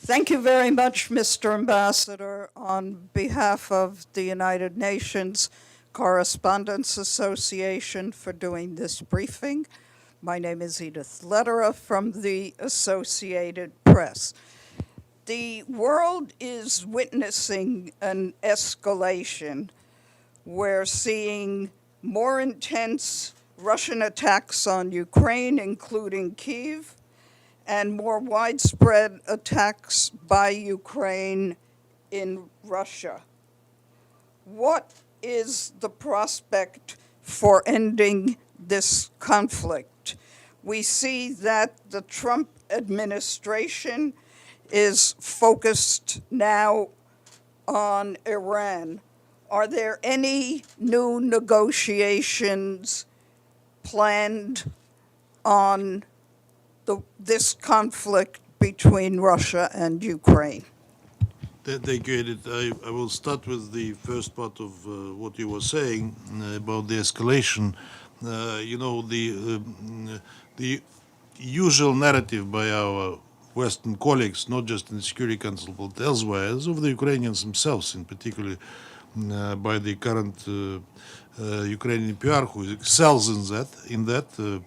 Thank you very much, Mr. Ambassador, on behalf of the United Nations Correspondents Association for doing this briefing. My name is Edith Lederer from the Associated Press. The world is witnessing an escalation. We're seeing more intense Russian attacks on Ukraine, including Kiev, and more widespread attacks by Ukraine in Russia. What is the prospect for ending this conflict? We see that the Trump administration is focused now on Iran. Are there any new negotiations planned on this conflict between Russia and Ukraine? Thank you, Edith. I will start with the first part of what you were saying about the escalation. The usual narrative by our Western colleagues, not just in the Security Council but elsewhere, is of the Ukrainians themselves, in particular by the current Ukrainian PR, who excels in that.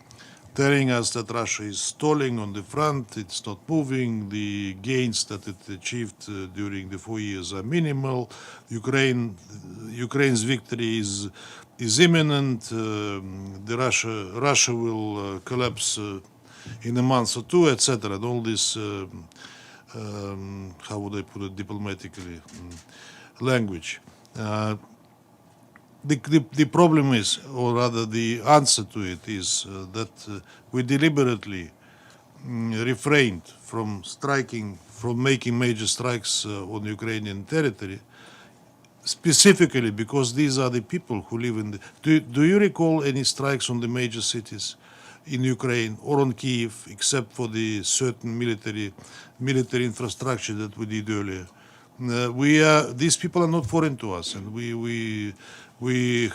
Telling us that Russia is stalling on the front, it's not moving, the gains that it achieved during the 4 years are minimal, Ukraine's victory is imminent, Russia will collapse in a month or two, etc. And all this, how would I put it diplomatically, language. The problem is, or rather the answer to it is that we deliberately refrained from making major strikes on Ukrainian territory, specifically because these are the people who live in the... Do you recall any strikes on the major cities in Ukraine or on Kiev, except for the certain military infrastructure that we did earlier? These people are not foreign to us, and we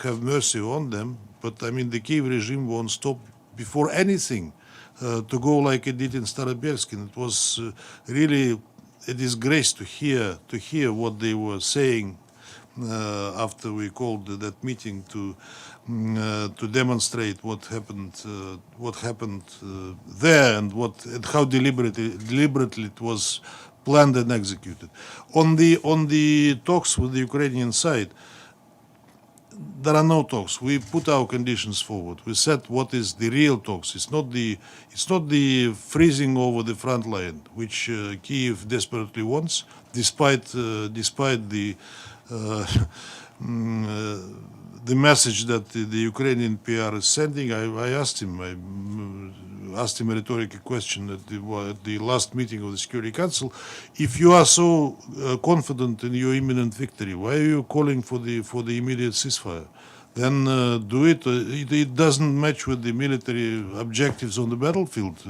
have mercy on them, but I mean the Kiev regime won't stop before anything to go like it did in Starobelsk, and it was really a disgrace to hear what they were saying after we called that meeting to demonstrate what happened there and how deliberately it was planned and executed. On the talks with the Ukrainian side, there are no talks. We put our conditions forward. We said what is the real talks. It's not the freezing over the front line, which Kiev desperately wants, despite the message that the Ukrainian PR is sending. I asked him a rhetorical question at the last meeting of the Security Council. If you are so confident in your imminent victory, why are you calling for the immediate ceasefire? Then do it. It doesn't match with the military objectives on the battlefield.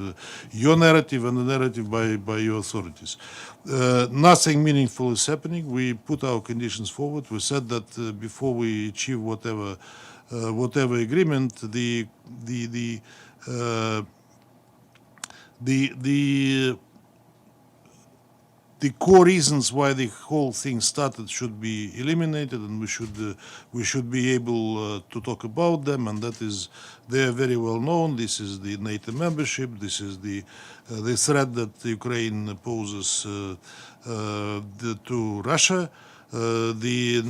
Your narrative and the narrative by your authorities. Nothing meaningful is happening. We put our conditions forward. We said that before we achieve whatever agreement, the core reasons why the whole thing started should be eliminated, and we should be able to talk about them, and that is, they are very well known. This is the NATO membership. This is the threat that Ukraine poses to Russia. The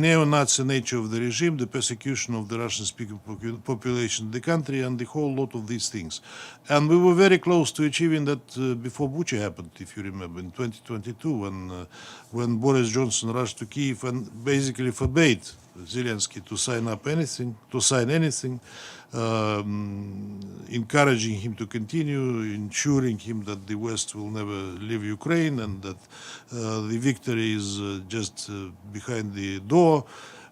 neo-Nazi nature of the regime, the persecution of the Russian-speaking population in the country, and the whole lot of these things. And we were very close to achieving that before Bucha happened, if you remember, in 2022, when Boris Johnson rushed to Kiev and basically forbade Zelensky to sign anything, encouraging him to continue, ensuring him that the West will never leave Ukraine and that the victory is just behind the door,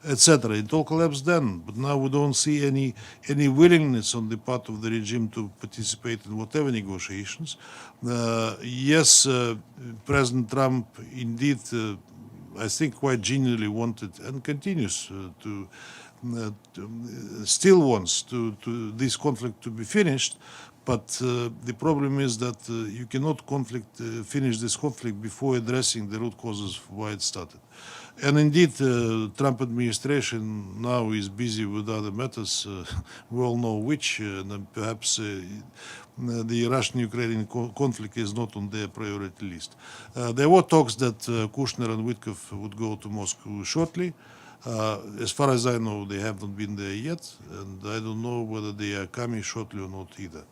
etc. It all collapsed then, but now we don't see any willingness on the part of the regime to participate in whatever negotiations. Yes, President Trump indeed, I think, quite genuinely wanted and continues still wants this conflict to be finished, But the problem is that you cannot finish this conflict before addressing the root causes why it started. And indeed, Trump administration now is busy with other matters. We all know which, and perhaps the Russian-Ukrainian conflict is not on their priority list. There were talks that Kushner and Witkoff would go to Moscow shortly. As far as I know, they have not been there yet, and I don't know whether they are coming shortly or not either.